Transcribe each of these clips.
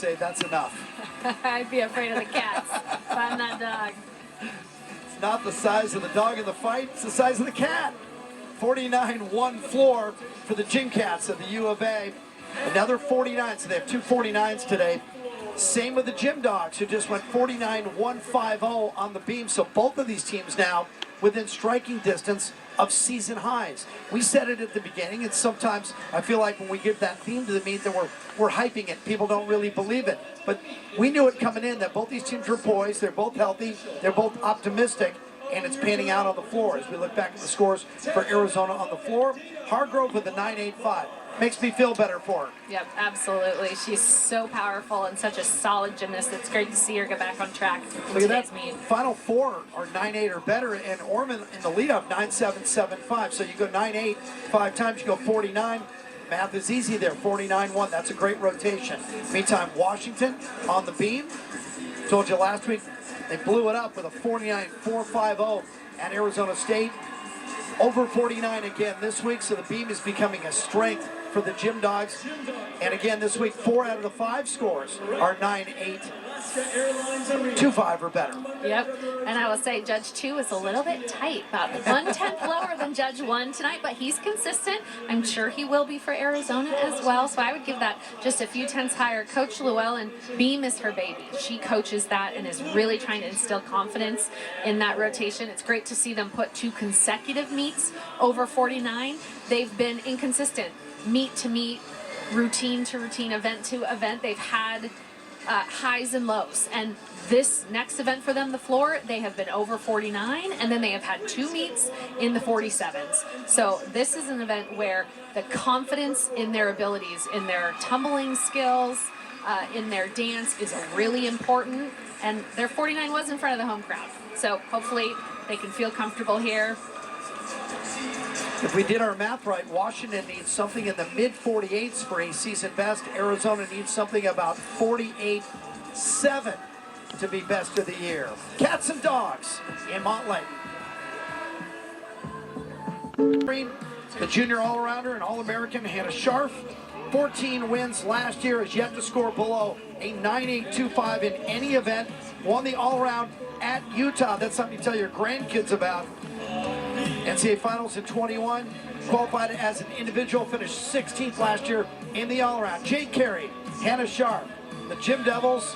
say that's enough. I'd be afraid of the cats if I'm that dog. It's not the size of the dog in the fight, it's the size of the cat. 49-1 floor for the Gym Cats of the U of A. Another 49, so they have two 49s today. Same with the Gym Dogs, who just went 49-150 on the beam. So both of these teams now within striking distance of season highs. We said it at the beginning, and sometimes I feel like when we give that theme to the meet that we're hyping it. People don't really believe it. But we knew it coming in that both these teams were poised, they're both healthy, they're both optimistic, and it's panning out on the floor. As we look back at the scores for Arizona on the floor, Hargrove with a 9.85. Makes me feel better for her. Yep, absolutely. She's so powerful and such a solid gymnast. It's great to see her get back on track. Look at that. Final four are 9.8 or better, and Orman in the lead up 9.775. So you go 9.8 5 times, you go 49. Math is easy there. 49-1. That's a great rotation. Meantime, Washington on the beam. Told you last week they blew it up with a 49-450 at Arizona State. Over 49 again this week, so the beam is becoming a strength for the Gym Dogs. And again this week, 4 out of the 5 scores are 9.8, 2.5 or better. Yep, and I will say Judge 2 is a little bit tight, about 1/10 lower than Judge 1 tonight, but he's consistent. I'm sure he will be for Arizona as well, so I would give that just a few tenths higher. Coach Llewellyn, beam is her baby. She coaches that and is really trying to instill confidence in that rotation. It's great to see them put 2 consecutive meets over 49. They've been inconsistent, meet to meet, routine to routine, event to event. They've had highs and lows, and this next event for them, the floor, they have been over 49, and then they have had 2 meets in the 47s. So this is an event where the confidence in their abilities, in their tumbling skills, in their dance is really important, and their 49 was in front of the home crowd. So hopefully they can feel comfortable here. If we did our math right, Washington needs something in the mid-48s for a season best. Arizona needs something about 48.7 to be best of the year. Cats and Dogs in Montlake. The junior all-arounder and All-American Hannah Scharf, 14 wins last year, has yet to score below a 9.825 in any event. Won the all-around at Utah. That's something to tell your grandkids about. NCAA Finals in 21, qualified as an individual, finished 16th last year in the all-around. Jake Carey, Hannah Scharf, the Gym Devils,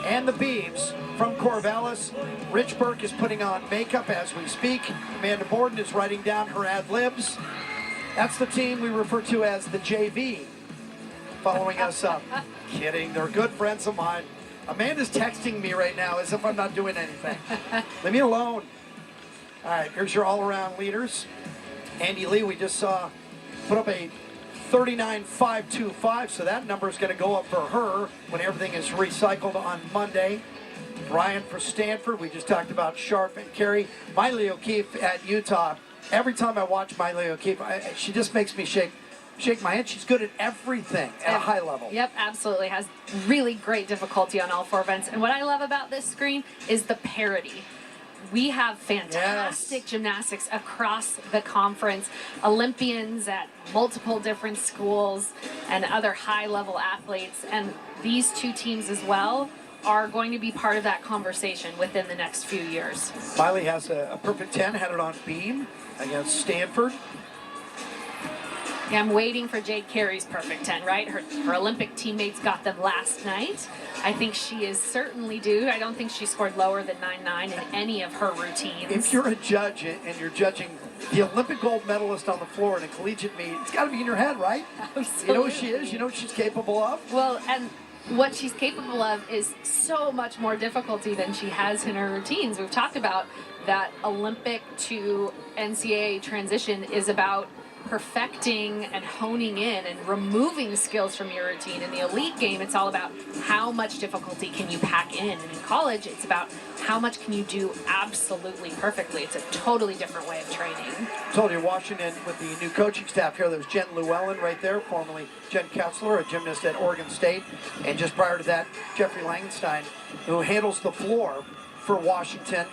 and the Beeves from Corvallis. Rich Burke is putting on makeup as we speak. Amanda Borden is writing down her ad-libs. That's the team we refer to as the JV, following us up. Kidding, they're good friends of mine. Amanda's texting me right now as if I'm not doing anything. Leave me alone. All right, here's your all-around leaders. Andy Lee, we just saw, put up a 39.525, so that number is going to go up for her when everything is recycled on Monday. Brian for Stanford, we just talked about Scharf and Carey. Miley O'Keefe at Utah. Every time I watch Miley O'Keefe, she just makes me shake my head. She's good at everything at a high level. Yep, absolutely. Has really great difficulty on all 4 events. And what I love about this screen is the parity. We have fantastic gymnastics across the conference, Olympians at multiple different schools, and other high-level athletes. And these 2 teams as well are going to be part of that conversation within the next few years. Miley has a perfect 10 headed on beam against Stanford. Yeah, I'm waiting for Jake Carey's perfect 10, right? Her Olympic teammates got them last night. I think she is certainly due. I don't think she scored lower than 9.9 in any of her routines. If you're a judge and you're judging the Olympic gold medalist on the floor in a collegiate meet, it's got to be in your head, right? Absolutely. You know who she is? You know what she's capable of? Well, and what she's capable of is so much more difficulty than she has in her routines. We've talked about that Olympic to NCAA transition is about perfecting and honing in and removing skills from your routine. In the elite game, it's all about how much difficulty can you pack in. And in college, it's about how much can you do absolutely perfectly. It's a totally different way of training. I told you, Washington, with the new coaching staff here, there's Jen Llewellyn right there, formerly Jen Ketzler, a gymnast at Oregon State. And just prior to that, Jeffrey Langenstein, who handles the floor for Washington.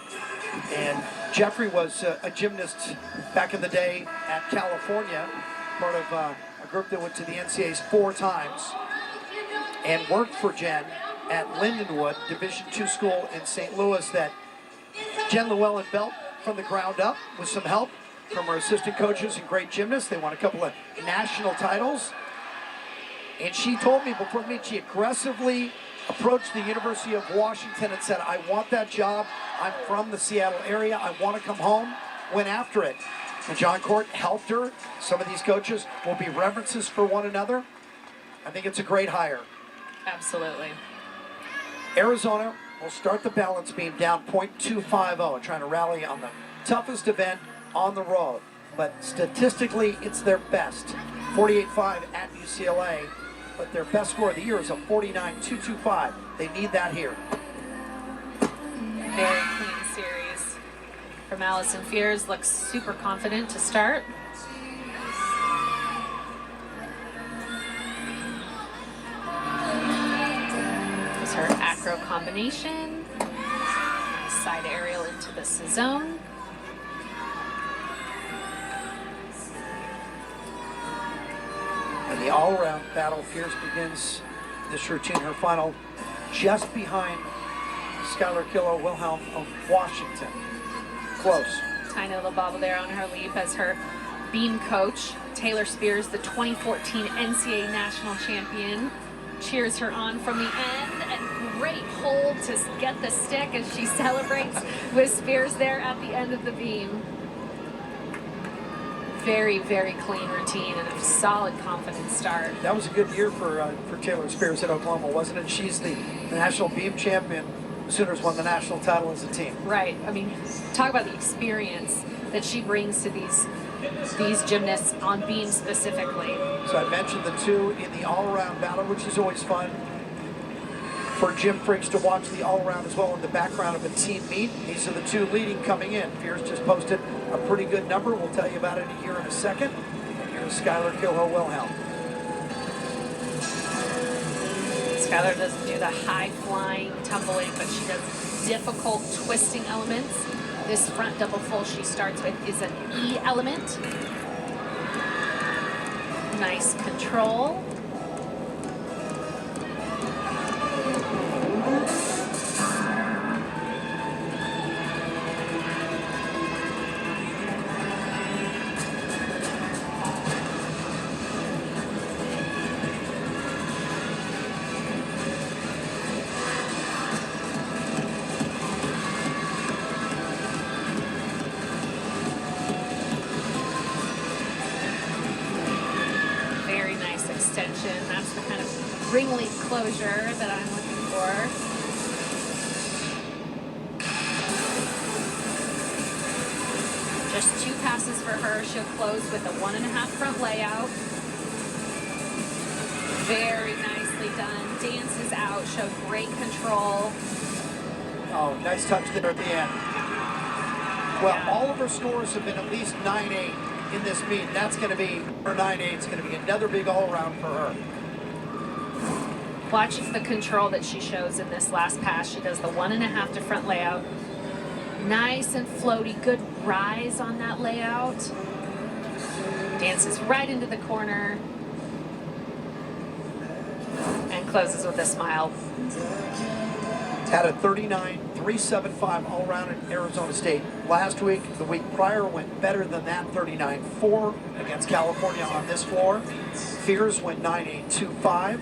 And Jeffrey was a gymnast back in the day at California, part of a group that went to the NCAAs 4 times. and worked for Jen at Lindenwood, Division II school in St. Louis, that Jen Llewellyn built from the ground up with some help from her assistant coaches and great gymnasts. They won a couple of national titles. And she told me before the meet, she aggressively approached the University of Washington and said, I want that job. I'm from the Seattle area. I want to come home. Went after it. And John Court helped her. Some of these coaches will be references for one another. I think it's a great hire. Absolutely. Arizona will start the balance beam down .250, trying to rally on the toughest event on the road. But statistically, it's their best. 48.5 at UCLA, but their best score of the year is a 49.225. They need that here. Very clean series from Allison Fears. Looks super confident to start. There's her acro combination. Side aerial into the zone. And the all-around battle, Fears begins this routine, her final, just behind Skylar Killow-Wilhelm of Washington. Close. Tiny little bobble there on her leap as her beam coach, Taylor Spears, the 2014 NCAA national champion, cheers her on from the end, and great hold to get the stick as she celebrates with Spears there at the end of the beam. Very, very clean routine and a solid, confident start. That was a good year for Taylor Spears at Oklahoma, wasn't it? She's the national beam champion. The Sooners won the national title as a team. Right. I mean, talk about the experience that she brings to these gymnasts on beam specifically. So I mentioned the two in the all-around battle, which is always fun for gym freaks to watch the all-around as well in the background of a team meet. These are the two leading coming in. Fears just posted a pretty good number. We'll tell you about it here in a second. And here's Skylar Killow-Wilhelm. Skylar doesn't do the high-flying tumbling, but she does difficult twisting elements. This front double full she starts with is an E element. Nice control. That's the kind of ring leap closure that I'm looking for. Just 2 passes for her. She'll close with a 1.5 front layout. Very nicely done. Dances out, showed great control. Oh, nice touch there at the end. Well, yeah. All of her scores have been at least 9.8 in this meet. That's going to be, her 9.8 is going to be another big all-around for her. Watch the control that she shows in this last pass. She does the 1.5 to front layout. Nice and floaty, good rise on that layout. Dances right into the corner. And closes with a smile. Had a 39.375 all-around at Arizona State last week. The week prior went better than that, 39.4 against California on this floor. Fears went 9.825.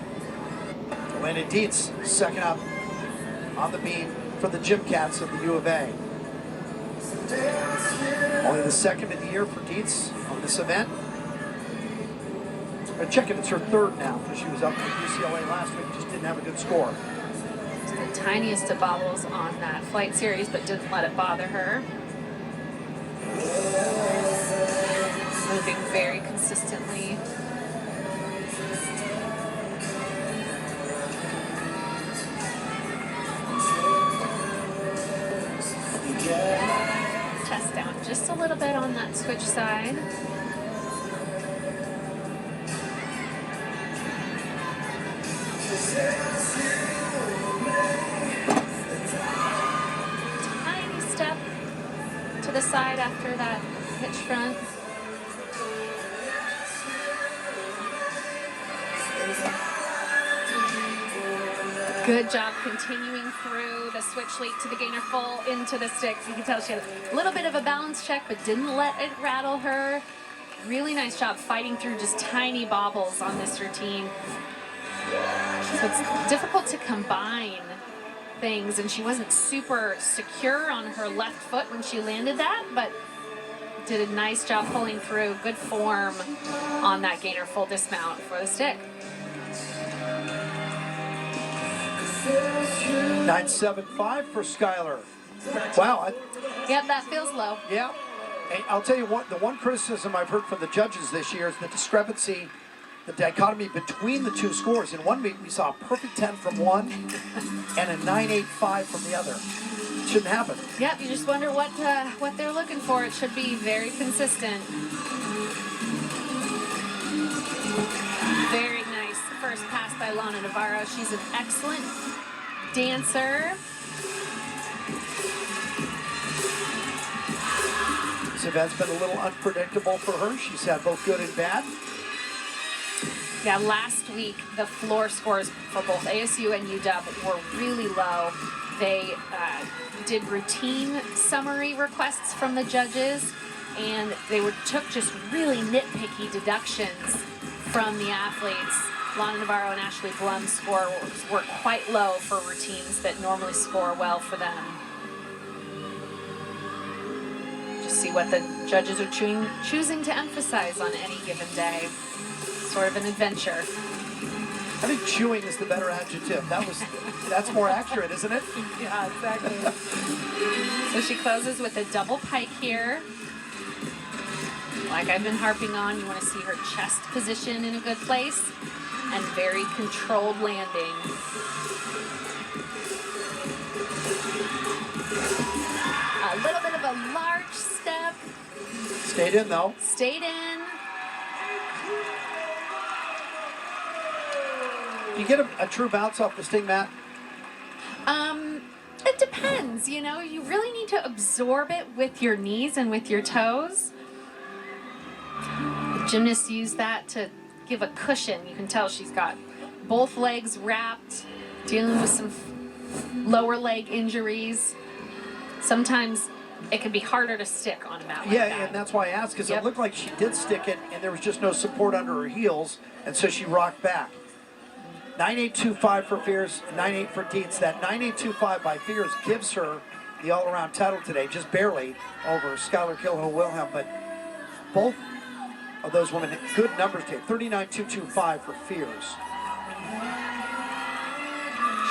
Landon Dietz second up on the beam for the Gym Cats of the U of A. Only the second of the year for Dietz on this event. I'm checking, it's her third now, because she was up at UCLA last week, just didn't have a good score. The tiniest of bobbles on that flight series, but didn't let it bother her. Moving very consistently. Test down just a little bit on that switch side. Tiny step to the side after that hitch front. Good job continuing through the switch leap to the gainer full into the sticks. You can tell she had a little bit of a balance check, but didn't let it rattle her. Really nice job fighting through just tiny bobbles on this routine. So it's difficult to combine things, and she wasn't super secure on her left foot when she landed that, but did a nice job pulling through. Good form on that gainer full dismount for the stick. 9.75 for Skylar. Wow. Yep, that feels low. Yeah. And I'll tell you what, the one criticism I've heard from the judges this year is the discrepancy, the dichotomy between the two scores. In one meet, we saw a perfect 10 from one and a 9.85 from the other. It shouldn't happen. Yep, you just wonder what they're looking for. It should be very consistent. Very nice first pass by Lana Navarro. She's an excellent dancer. This event's been a little unpredictable for her. She's had both good and bad. Yeah, last week the floor scores for both ASU and UW were really low. They did routine summary requests from the judges, and they took just really nitpicky deductions from the athletes. Lana Navarro and Ashley Blum's scores were quite low for routines that normally score well for them. Just see what the judges are choosing to emphasize on any given day. Sort of an adventure. I think chewing is the better adjective. That's more accurate, isn't it? Yeah, exactly. So she closes with a double pike here. Like I've been harping on, you want to see her chest position in a good place and very controlled landing. A little bit of a large step. Stayed in though. Stayed in. You get a true bounce off the sting mat? It depends, you know. You really need to absorb it with your knees and with your toes. The gymnasts use that to give a cushion. You can tell she's got both legs wrapped, dealing with some lower leg injuries. Sometimes it can be harder to stick on a mat like that. Yeah, and that's why I asked, because it looked like she did stick it, and there was just no support under her heels, and so she rocked back. 9.825 for Fierce, 9.8 for Dietz. That 9.825 by Fierce gives her the all-around title today, just barely over Skylar Kilhill-Wilhelm, but both of those women, good numbers today. 39.225 for Fierce.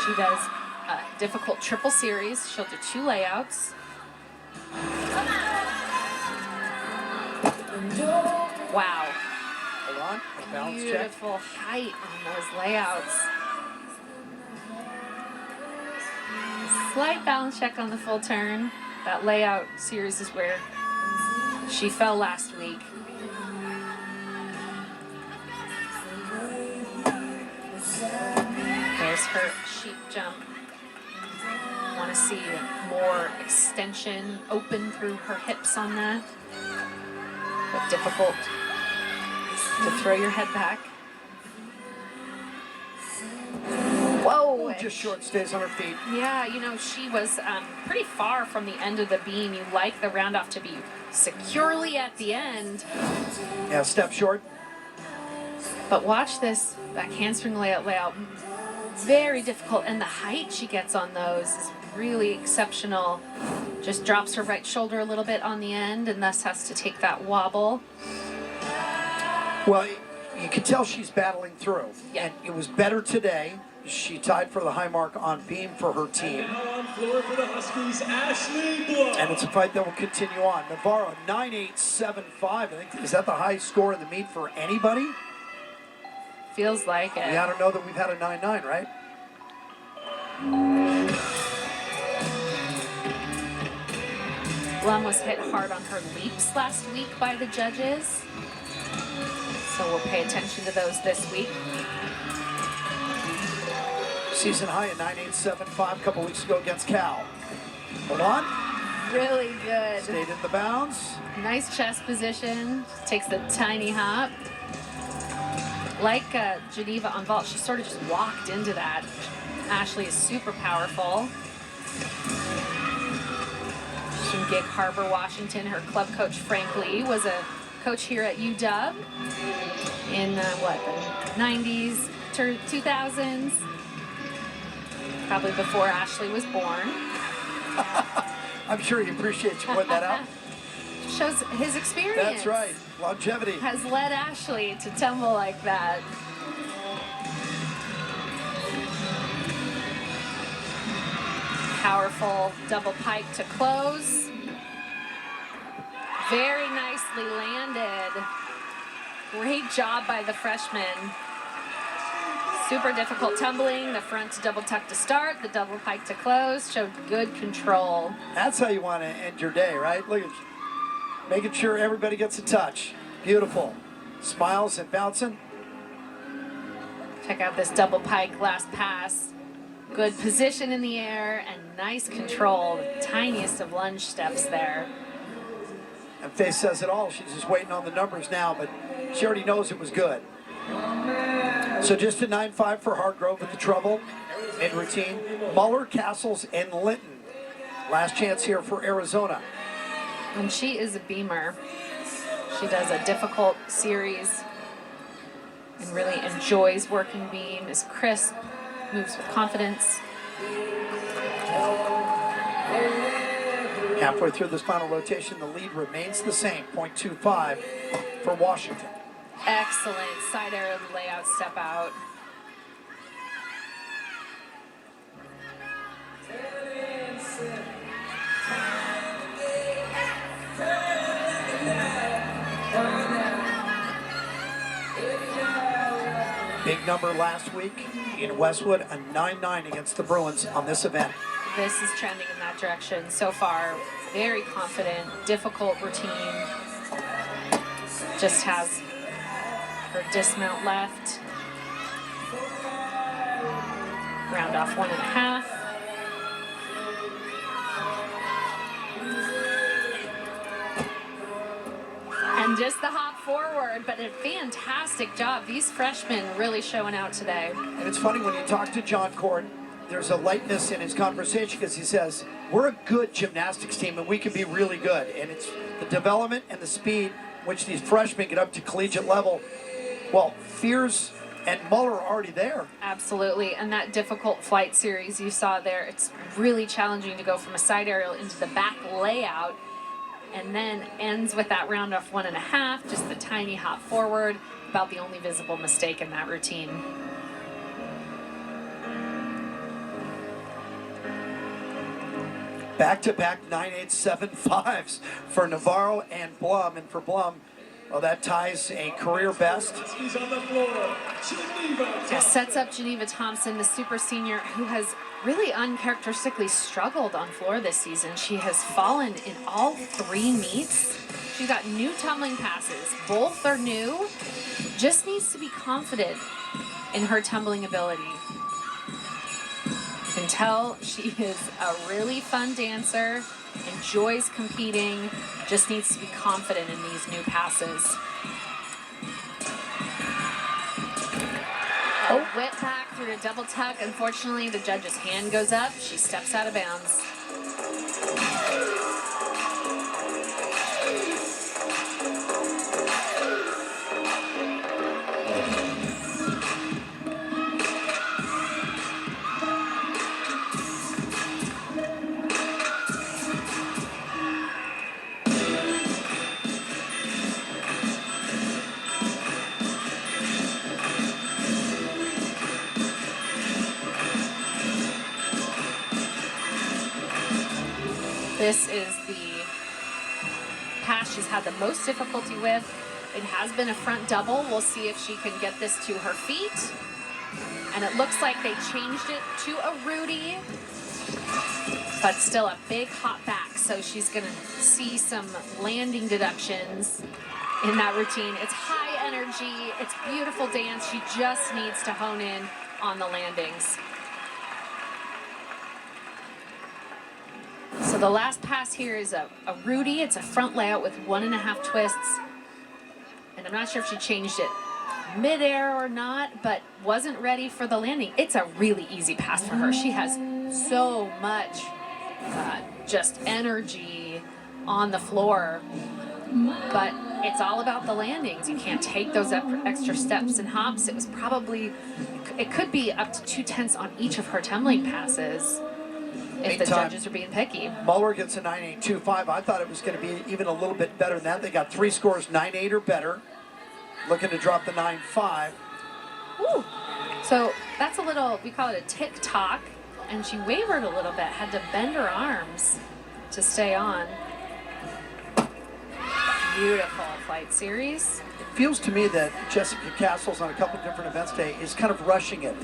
She does a difficult triple series. She'll do 2 layouts. Wow. Hold on, balance check. Beautiful height on those layouts. Slight balance check on the full turn. That layout series is where she fell last week. There's her sheep jump. Want to see more extension open through her hips on that. But difficult to throw your head back. Whoa! Just short, stays on her feet. Yeah, you know, she was pretty far from the end of the beam. You like the round off to be securely at the end. Yeah, step short. But watch this back handspring layout. Very difficult, and the height she gets on those is really exceptional. Just drops her right shoulder a little bit on the end, and thus has to take that wobble. Well, you can tell she's battling through. Yeah. And it was better today. She tied for the high mark on beam for her team. And now on floor for the Huskies, Ashley Blum. And it's a fight that will continue on. Navarro, 9.875. I think, is that the highest score in the meet for anybody? Feels like it. Yeah, I don't know that we've had a 9.9, right? Blum was hit hard on her leaps last week by the judges. So we'll pay attention to those this week. Season high at 9.875 a couple weeks ago against Cal. Hold on. Really good. Stayed in the bounds. Nice chest position. Takes the tiny hop. Like Geneva on vault, she sort of just walked into that. Ashley is super powerful. She's from Gig Harbor, Washington. Her club coach, Frank Lee, was a coach here at UW in the 90s, 2000s, probably before Ashley was born. I'm sure he appreciates you pointing that out. Shows his experience. That's right, longevity. Has led Ashley to tumble like that. Powerful double pike to close. Very nicely landed. Great job by the freshman. Super difficult tumbling. The front to double tuck to start, the double pike to close. Showed good control. That's how you want to end your day, right? Look at making sure everybody gets a touch. Beautiful. Smiles and bouncing. Check out this double pike last pass. Good position in the air and nice control. The tiniest of lunge steps there. And Faith says it all. She's just waiting on the numbers now, but she already knows it was good. So just a 9.5 for Hargrove with the trouble in routine. Muller, Castles, and Linton. Last chance here for Arizona. And she is a beamer. She does a difficult series and really enjoys working beam, is crisp, moves with confidence. Halfway through this final rotation, the lead remains the same, 0.25 for Washington. Excellent side arrow layout step out. Big number last week in Westwood, a 9-9 against the Bruins on this event. This is trending in that direction so far. Very confident, difficult routine. Just has her dismount left. Round off 1.5. And just the hop forward, but a fantastic job. These freshmen really showing out today. And it's funny when you talk to John Court, there's a lightness in his conversation because he says, we're a good gymnastics team and we can be really good. And it's the development and the speed which these freshmen get up to collegiate level. Well, Fears and Muller are already there. Absolutely, and that difficult flight series you saw there, it's really challenging to go from a side aerial into the back layout and then ends with that round off 1.5, just the tiny hop forward, about the only visible mistake in that routine. Back-to-back 9.875s for Navarro and Blum. And for Blum, well, that ties a career best. Huskies on the floor, Geneva. Yeah, sets up Geneva Thompson, the super senior, who has really uncharacteristically struggled on floor this season. She has fallen in all 3 meets. She's got new tumbling passes. Both are new. Just needs to be confident in her tumbling ability. You can tell she is a really fun dancer, enjoys competing, just needs to be confident in these new passes. A whip back through a double tuck. Unfortunately, the judge's hand goes up. She steps out of bounds. This is the pass she's had the most difficulty with. It has been a front double. We'll see if she can get this to her feet. And it looks like they changed it to a Rudy, but still a big hop back. So she's gonna see some landing deductions in that routine. It's high energy, it's beautiful dance. She just needs to hone in on the landings. So the last pass here is a Rudy. It's a front layout with 1.5 twists. And I'm not sure if she changed it midair or not, but wasn't ready for the landing. It's a really easy pass for her. She has so much just energy on the floor, but it's all about the landings. You can't take those extra steps and hops. It was probably, it could be up to 2/10 on each of her tumbling passes if the judges are being picky. Muller gets a 9.825. I thought it was going to be even a little bit better than that. They got 3 scores, 9.8 or better. Looking to drop the 9.5. Ooh. So that's a little, we call it a tick-tock, and she wavered a little bit, had to bend her arms to stay on. Beautiful flight series. It feels to me that Jessica Castles on a couple different events today is kind of rushing it.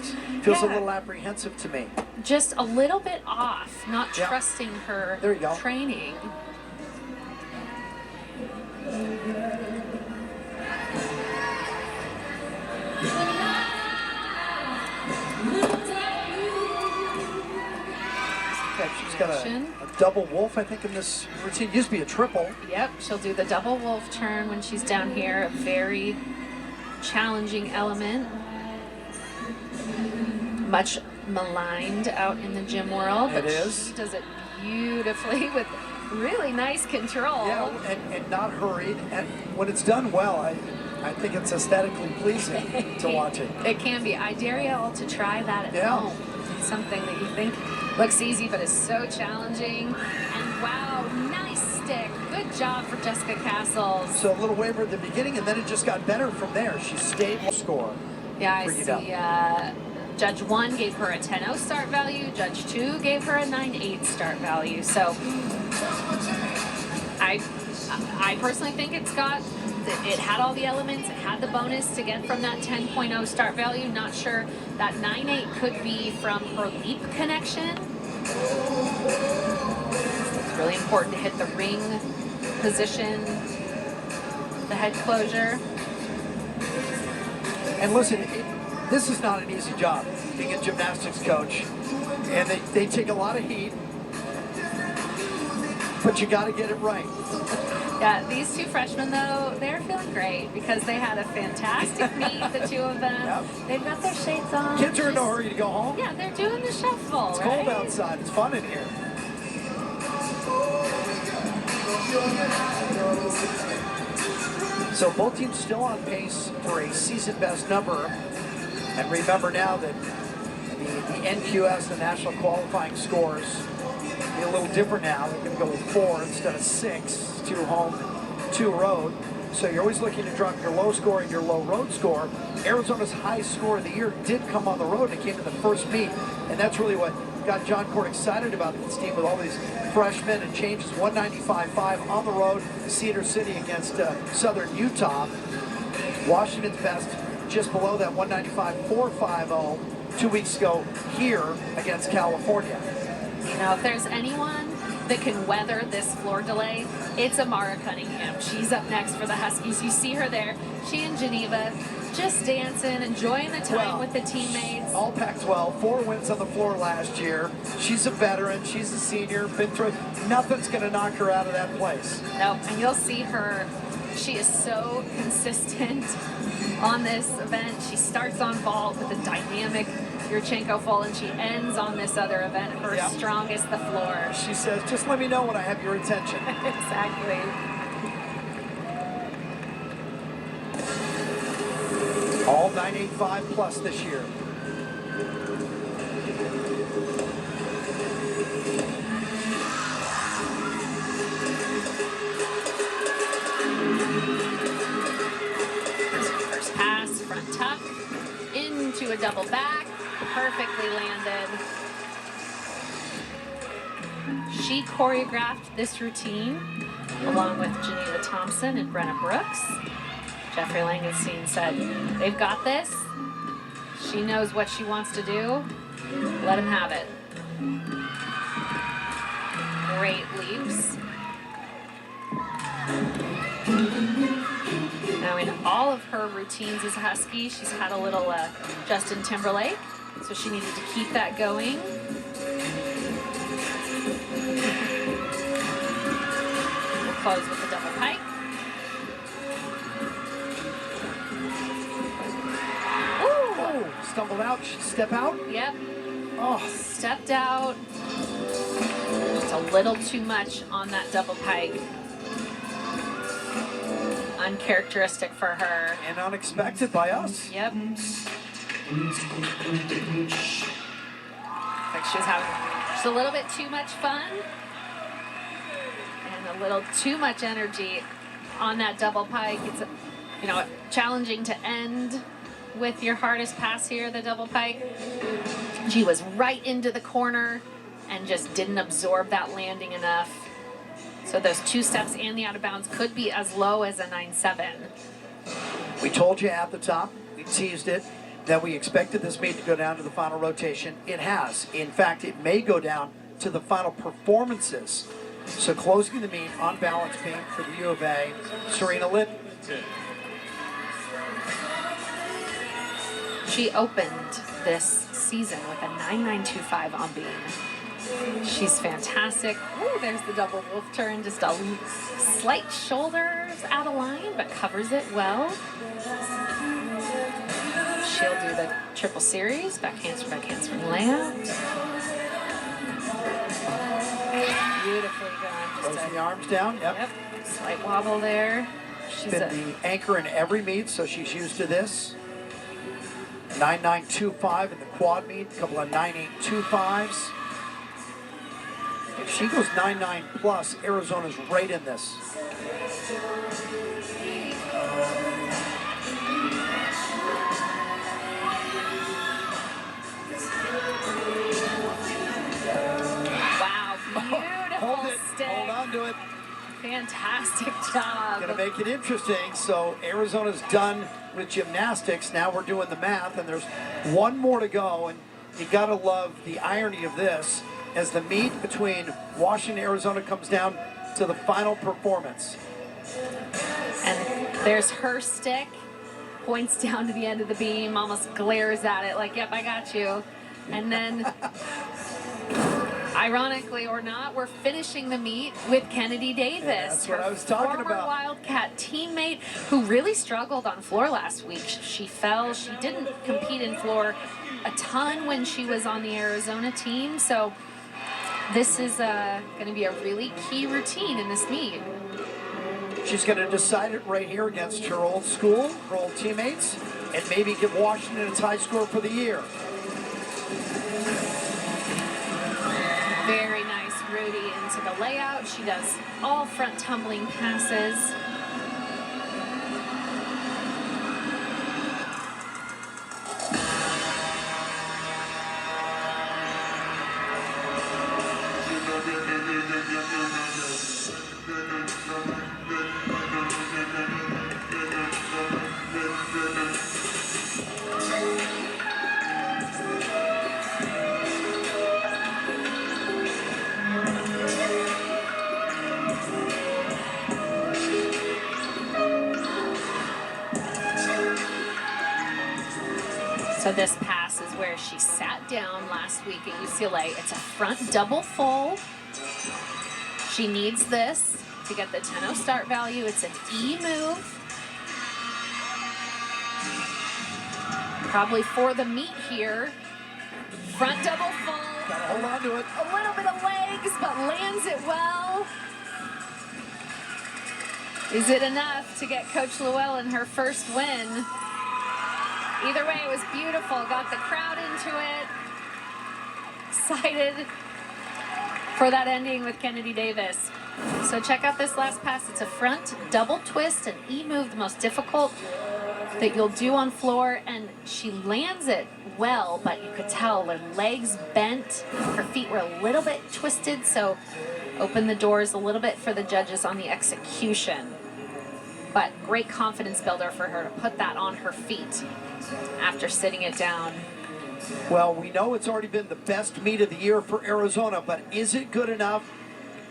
Feels a little apprehensive to me. Just a little bit off, not trusting her there you go. training. She's got a double wolf, I think, in this routine. Used to be a triple. Yep, she'll do the double wolf turn when she's down here. A very challenging element. Much maligned out in the gym world. It is. She does it beautifully with really nice control. Yeah, and not hurried. And when it's done well, I think it's aesthetically pleasing to watch it. It can be. I dare you all to try that at home. It's something that you think looks easy, but is so challenging. And wow, nice stick. Good job for Jessica Castles. So a little waver at the beginning, and then it just got better from there. She stayed score. Yeah, I see. Judge 1 gave her a 10.0 start value. Judge 2 gave her a 9.8 start value. So I personally think it had all the elements. It had the bonus to get from that 10.0 start value. Not sure that 9.8 could be from her leap connection. It's really important to hit the ring position, the head closure. And listen, this is not an easy job, being a gymnastics coach. And they take a lot of heat, but you got to get it right. Yeah, these two freshmen, though, they're feeling great because they had a fantastic meet, the two of them. Yep. They've got their shades on. Kids are in no hurry to go home. Yeah, they're doing the shuffle, It's right? cold outside. It's fun in here. So both teams still on pace for a season best number. And remember now that the NQS, the national qualifying scores, be a little different now. They're going to go with 4 instead of 6, 2 home, 2 road. So you're always looking to drop your low score and your low road score. Arizona's high score of the year did come on the road. It came to the first meet, and that's really what got John Court excited about this team with all these freshmen and changes. 195.5 on the road, Cedar City against Southern Utah. Washington's best just below that 195.450 2 weeks ago here against California. You know, if there's anyone that can weather this floor delay, it's Amara Cunningham. She's up next for the Huskies. You see her there. She and Geneva just dancing, enjoying the time with the teammates. All Pac-12, 4 wins on the floor last year. She's a veteran. She's a senior. Been through. Nothing's going to knock her out of that place. Nope, and you'll see her. She is so consistent on this event. She starts on vault with a dynamic Yurchenko full, and she ends on this other event, her strongest, the floor. She says, just let me know when I have your attention. Exactly. All 985 plus this year. First pass, front tuck, into a double back, perfectly landed. She choreographed this routine along with Geneva Thompson and Brenna Brooks. Jeffrey Langenstein said, they've got this. She knows what she wants to do. Let him have it. Great leaps. Now in all of her routines as a Husky, she's had a little Justin Timberlake, so she needed to keep that going. We'll close with the double pike. wobbled out. Step out. Yep. Oh, Stepped out. It's a little too much on that double pike. Uncharacteristic for her. and unexpected by us. Yep. Like she was having just a little bit too much fun and a little too much energy on that double pike. It's challenging to end with your hardest pass here, the double pike. She was right into the corner and just didn't absorb that landing enough. So those 2 steps and the out of bounds could be as low as a 9.7. We told you at the top, we teased it, that we expected this meet to go down to the final rotation. It has. In fact, it may go down to the final performances. So closing the meet on balance beam for the U of A, Serena Litton. She opened this season with a 9.925 on beam. She's fantastic. Ooh, there's the double wolf turn. Just a slight shoulders out of line, but covers it well. She'll do the triple series, back handspring layout. Beautifully done. Close the arms down. Yep. Slight wobble there. She's Been the anchor in every meet, so she's used to this. 9.925 in the quad meet, a couple of 9.825s. If she goes 9.9 plus, Arizona's right in this. wow, beautiful Hold it. stick. Hold on to it. Fantastic job. Going to make it interesting. So Arizona's done with gymnastics. Now we're doing the math, and there's one more to go. And you got to love the irony of this as the meet between Washington and Arizona comes down to the final performance. And there's her stick, points down to the end of the beam, almost glares at it like, yep, I got you. And then, ironically or not, we're finishing the meet with Kennedy Davis. Yeah, that's what I was talking former about. Wildcat teammate who really struggled on floor last week. She fell. She didn't compete in floor a ton when she was on the Arizona team. So this is going to be a really key routine in this meet. She's going to decide it right here against her old school, her old teammates, and maybe give Washington a tie score for the year. Very nice Rudy into the layout. She does all front tumbling passes. So this pass is where she sat down last week at UCLA. It's a front double full. She needs this to get the 10-0 start value. It's an E move. Probably for the meet here. Front double full. Gotta hold on to it. A little bit of legs, but lands it well. Is it enough to get Coach Llewellyn her first win? Either way, it was beautiful. Got the crowd into it. Excited for that ending with Kennedy Davis. So check out this last pass. It's a front double twist, an E move, the most difficult that you'll do on floor. And she lands it well, but you could tell her legs bent. Her feet were a little bit twisted, so open the doors a little bit for the judges on the execution. But great confidence builder for her to put that on her feet after sitting it down. Well, we know it's already been the best meet of the year for Arizona, but is it good enough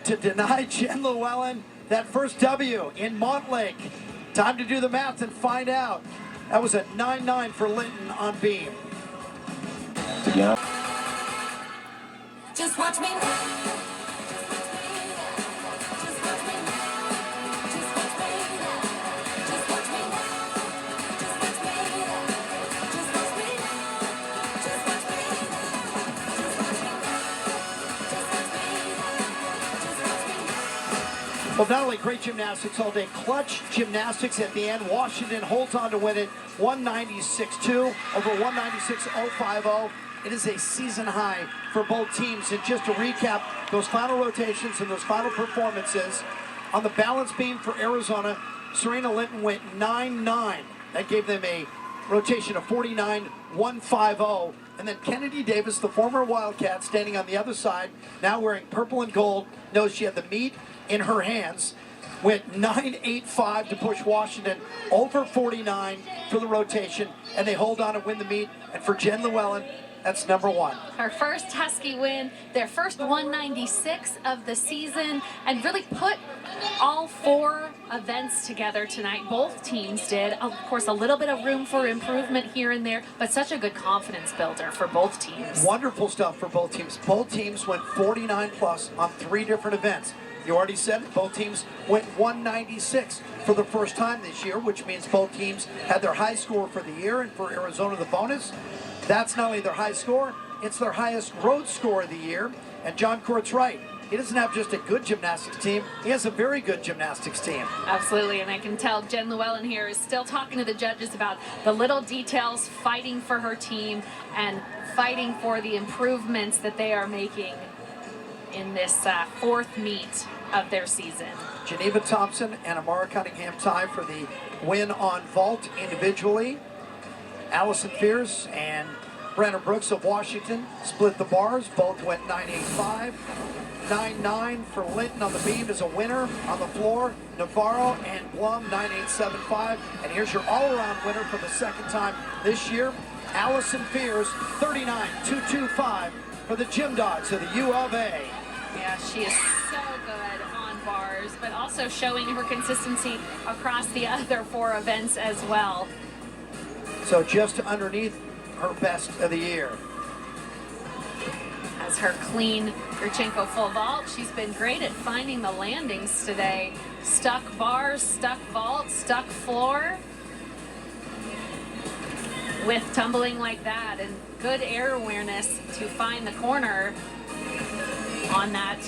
to deny Jen Llewellyn that first W in Montlake? Time to do the math and find out. That was a 9.9 for Linton on beam. Yeah. Just watch me. Well, not only great gymnastics all day, clutch gymnastics at the end. Washington holds on to win it 196-2 over 196-050. It is a season high for both teams. And just to recap those final rotations and those final performances, on the balance beam for Arizona, Serena Linton went 9-9. That gave them a rotation of 49-150. And then Kennedy Davis, the former Wildcat, standing on the other side, now wearing purple and gold, knows she had the meat in her hands, went 9-8-5 to push Washington over 49 for the rotation, and they hold on and win the meet. And for Jen Llewellyn, that's number one. Her first Husky win, their first 196 of the season, and really put all four events together tonight. Both teams did. Of course, a little bit of room for improvement here and there, but such a good confidence builder for both teams. Wonderful stuff for both teams. Both teams went 49 plus on 3 different events. You already said it, both teams went 196 for the first time this year, which means both teams had their high score for the year, and for Arizona, the bonus. That's not only their high score, it's their highest road score of the year. And John Court's right. He doesn't have just a good gymnastics team, he has a very good gymnastics team. Absolutely, and I can tell Jen Llewellyn here is still talking to the judges about the little details, fighting for her team, and fighting for the improvements that they are making in this fourth meet of their season. Geneva Thompson and Amara Cunningham tie for the win on vault individually. Allison Fierce and Brenna Brooks of Washington split the bars. Both went 9-8-5. 9-9 for Linton on the beam is a winner. On the floor, Navarro and Blum 9-8-7-5. And here's your all-around winner for the second time this year, Allison Fierce 39-225 for the Gym Dogs of the U of A. Yeah, she is so good on bars, but also showing her consistency across the other 4 events as well. So just underneath her best of the year. As her clean Yurchenko full vault, she's been great at finding the landings today. Stuck bars, stuck vault, stuck floor. With tumbling like that and good air awareness to find the corner on that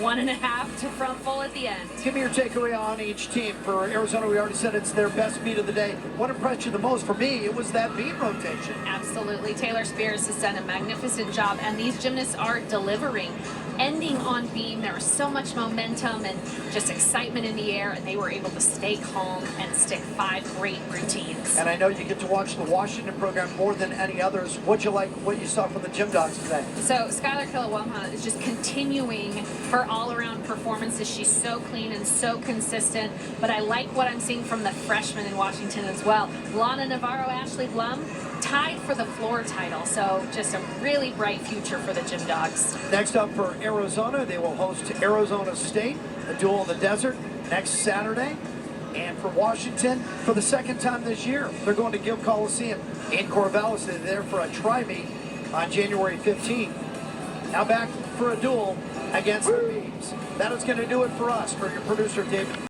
1.5 to front full at the end. Give me your takeaway on each team. For Arizona, we already said it's their best meet of the day. What impressed you the most? For me, it was that beam rotation. Absolutely. Taylor Spears has done a magnificent job, and these gymnasts are delivering. Ending on beam, there was so much momentum and just excitement in the air, and they were able to stay calm and stick 5 great routines. And I know you get to watch the Washington program more than any others. What'd you like, what you saw from the Gym Dogs today? So Skylar Kilawoma is just continuing her all-around performances. She's so clean and so consistent, but I like what I'm seeing from the freshmen in Washington as well. Lana Navarro, Ashley Blum, tied for the floor title, so just a really bright future for the Gym Dogs. Next up for Arizona, they will host Arizona State, a duel in the desert, next Saturday. And for Washington, for the second time this year, they're going to Gill Coliseum in Corvallis. They're there for a tri-meet on January 15th. Now back for a duel against the Bees. That is going to do it for us. For your producer, David.